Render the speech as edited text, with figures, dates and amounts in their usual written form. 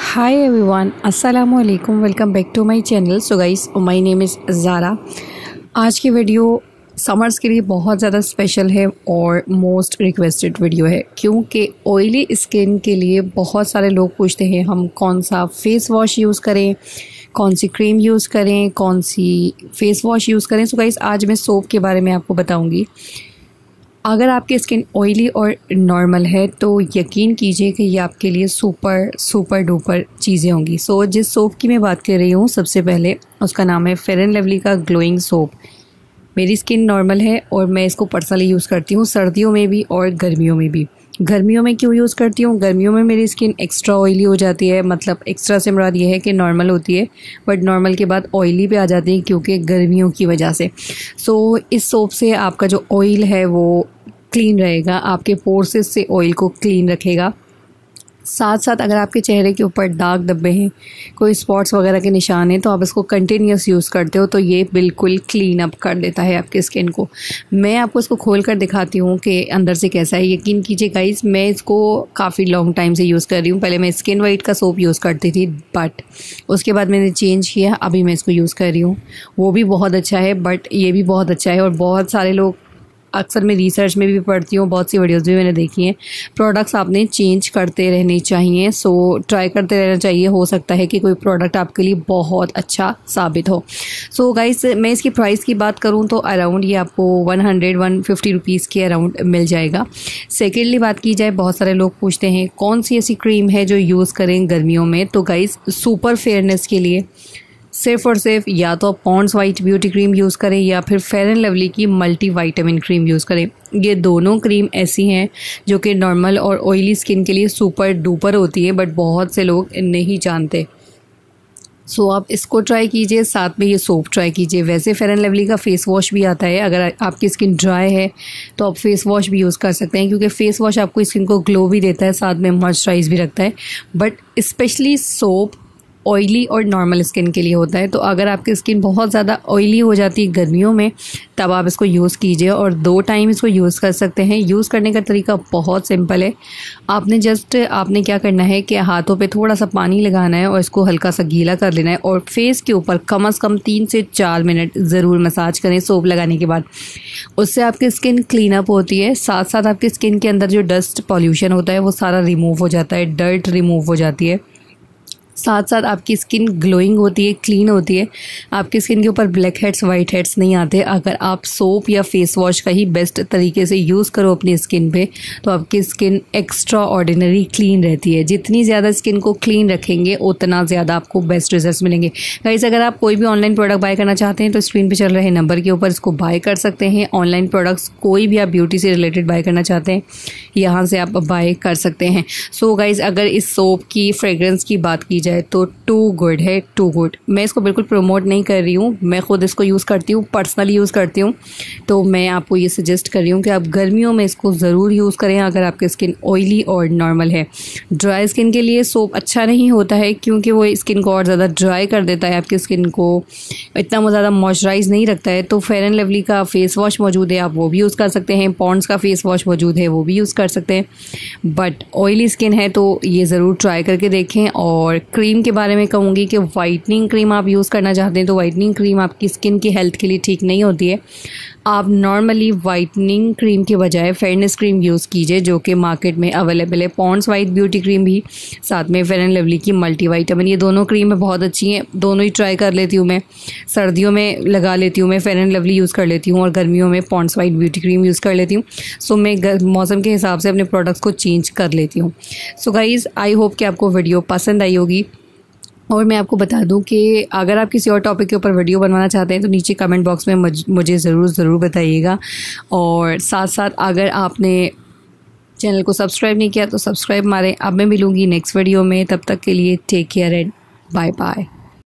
Hi everyone, Assalamu alaikum. Welcome back to my channel. So guys, my name is Zara. आज की video summers के लिए बहुत ज़्यादा स्पेशल है और मोस्ट रिक्वेस्टेड वीडियो है, क्योंकि ऑयली स्किन के लिए बहुत सारे लोग पूछते हैं हम कौन सा फेस वॉश यूज़ करें, कौन सी क्रीम यूज़ करें, कौन सी फेस वॉश यूज़ करें। सो गाइस, आज मैं सोप के बारे में आपको बताऊंगी। अगर आपकी स्किन ऑयली और नॉर्मल है तो यकीन कीजिए कि ये आपके लिए सुपर डुपर चीज़ें होंगी। सो जिस सोप की मैं बात कर रही हूँ, सबसे पहले उसका नाम है फेयर एंड लवली का ग्लोइंग सोप। मेरी स्किन नॉर्मल है और मैं इसको पर्सनली यूज़ करती हूँ सर्दियों में भी और गर्मियों में भी। गर्मियों में क्यों यूज़ करती हूँ? गर्मियों में मेरी स्किन एक्स्ट्रा ऑयली हो जाती है, मतलब एक्स्ट्रा से मुराद ये है कि नॉर्मल होती है बट नॉर्मल के बाद ऑयली पे आ जाती है क्योंकि गर्मियों की वजह से। सो इस सोप से आपका जो ऑयल है वो क्लीन रहेगा, आपके पोर्सेस से ऑयल को क्लीन रखेगा। साथ साथ अगर आपके चेहरे के ऊपर दाग धब्बे हैं, कोई स्पॉट्स वगैरह के निशान हैं, तो आप इसको कंटिन्यूस यूज़ करते हो तो ये बिल्कुल क्लीन अप कर देता है आपकी स्किन को। मैं आपको इसको खोल कर दिखाती हूँ कि अंदर से कैसा है। यकीन कीजिए गाइस, मैं इसको काफ़ी लॉन्ग टाइम से यूज़ कर रही हूँ। पहले मैं स्किन वाइट का सोप यूज़ करती थी बट उसके बाद मैंने चेंज किया, अभी मैं इसको यूज़ कर रही हूँ। वो भी बहुत अच्छा है बट ये भी बहुत अच्छा है। और बहुत सारे लोग, अक्सर मैं रिसर्च में भी पढ़ती हूँ, बहुत सी वीडियोस भी मैंने देखी हैं, प्रोडक्ट्स आपने चेंज करते रहने चाहिए। सो ट्राई करते रहना चाहिए, हो सकता है कि कोई प्रोडक्ट आपके लिए बहुत अच्छा साबित हो। सो गाइस, मैं इसकी प्राइस की बात करूँ तो अराउंड ये आपको 150 रुपीज़ के अराउंड मिल जाएगा। सेकेंडली बात की जाए, बहुत सारे लोग पूछते हैं कौन सी ऐसी क्रीम है जो यूज़ करें गर्मियों में। तो गाइस, सुपर फेयरनेस के लिए सिर्फ और सिर्फ या तो आप Pond's white beauty cream use करें या फिर फेयर एंड लवली की मल्टी वाइटामिन क्रीम यूज़ करें। ये दोनों क्रीम ऐसी हैं जो कि नॉर्मल और ऑयली स्किन के लिए सुपर डुपर होती है बट बहुत से लोग नहीं जानते। सो आप इसको ट्राई कीजिए, साथ में ये सोप ट्राई कीजिए। वैसे फेयर एंड लवली का फेस वॉश भी आता है, अगर आपकी स्किन ड्राई है तो आप फेस वॉश भी यूज़ कर सकते हैं, क्योंकि फेस वॉश आपको स्किन को ग्लो भी देता है, साथ में मॉइस्चराइज भी रखता है। बट स्पेशली सोप ऑयली और नॉर्मल स्किन के लिए होता है। तो अगर आपकी स्किन बहुत ज़्यादा ऑयली हो जाती है गर्मियों में, तब आप इसको यूज़ कीजिए और 2 टाइम इसको यूज़ कर सकते हैं। यूज़ करने का तरीका बहुत सिंपल है। आपने क्या करना है कि हाथों पे थोड़ा सा पानी लगाना है और इसको हल्का सा गीला कर लेना है और फेस के ऊपर कम से कम 3 से 4 मिनट ज़रूर मसाज करें सोप लगाने के बाद। उससे आपकी स्किन क्लीन अप होती है, साथ साथ आपकी स्किन के अंदर जो डस्ट पॉल्यूशन होता है वो सारा रिमूव हो जाता है, डर्ट रिमूव हो जाती है। साथ साथ आपकी स्किन ग्लोइंग होती है, क्लीन होती है, आपकी स्किन के ऊपर ब्लैक हेड्स वाइट हेड्स नहीं आते। अगर आप सोप या फेस वॉश का ही बेस्ट तरीके से यूज़ करो अपनी स्किन पे तो आपकी स्किन एक्स्ट्रा ऑर्डिनरी क्लीन रहती है। जितनी ज़्यादा स्किन को क्लीन रखेंगे उतना ज़्यादा आपको बेस्ट रिजल्ट्स मिलेंगे। गाइस, अगर आप कोई भी ऑनलाइन प्रोडक्ट बाय करना चाहते हैं तो स्क्रीन पर चल रहे नंबर के ऊपर इसको बाय कर सकते हैं। ऑनलाइन प्रोडक्ट्स कोई भी आप ब्यूटी से रिलेटेड बाय करना चाहते हैं, यहाँ से आप बाय कर सकते हैं। सो गाइस, अगर इस सोप की फ्रेग्रेंस की बात की तो टू गुड है, टू गुड। मैं इसको बिल्कुल प्रमोट नहीं कर रही हूँ, मैं खुद इसको यूज़ करती हूँ, पर्सनली यूज़ करती हूँ। तो मैं आपको ये सजेस्ट कर रही हूँ कि आप गर्मियों में इसको ज़रूर यूज़ करें अगर आपकी स्किन ऑयली और नॉर्मल है। ड्राई स्किन के लिए सोप अच्छा नहीं होता है क्योंकि वो स्किन को और ज़्यादा ड्राई कर देता है, आपकी स्किन को इतना ज़्यादा मॉइस्चराइज नहीं रखता है। तो फेयर एंड लवली का फेस वॉश मौजूद है, आप वो भी यूज़ कर सकते हैं। पॉन्ड्स का फेस वॉश मौजूद है, वो भी यूज़ कर सकते हैं। बट ऑयली स्किन है तो ये ज़रूर ट्राई करके देखें। और क्रीम के बारे में कहूँगी कि वाइटनिंग क्रीम आप यूज़ करना चाहते हैं तो वाइटनिंग क्रीम आपकी स्किन की हेल्थ के लिए ठीक नहीं होती है। आप नॉर्मली वाइटनिंग क्रीम के बजाय फेयरनेस क्रीम यूज़ कीजिए जो कि मार्केट में अवेलेबल है। पॉन्ड्स वाइट ब्यूटी क्रीम भी, साथ में फेयर एंड लवली की मल्टी वाइटामिन, ये दोनों क्रीम बहुत अच्छी हैं, दोनों ही ट्राई कर लेती हूँ मैं। सर्दियों में लगा लेती हूँ मैं फेयर एंड लवली यूज़ कर लेती हूँ और गर्मियों में Pond's white beauty cream use कर लेती हूँ। सो मैं मौसम के हिसाब से अपने प्रोडक्ट्स को चेंज कर लेती हूँ। सो गाइज़, आई होप कि आपको वीडियो पसंद आई होगी। और मैं आपको बता दूं कि अगर आप किसी और टॉपिक के ऊपर वीडियो बनवाना चाहते हैं तो नीचे कमेंट बॉक्स में मुझे ज़रूर बताइएगा। और साथ साथ अगर आपने चैनल को सब्सक्राइब नहीं किया तो सब्सक्राइब मारें। अब मैं मिलूँगी नेक्स्ट वीडियो में, तब तक के लिए take care and bye bye.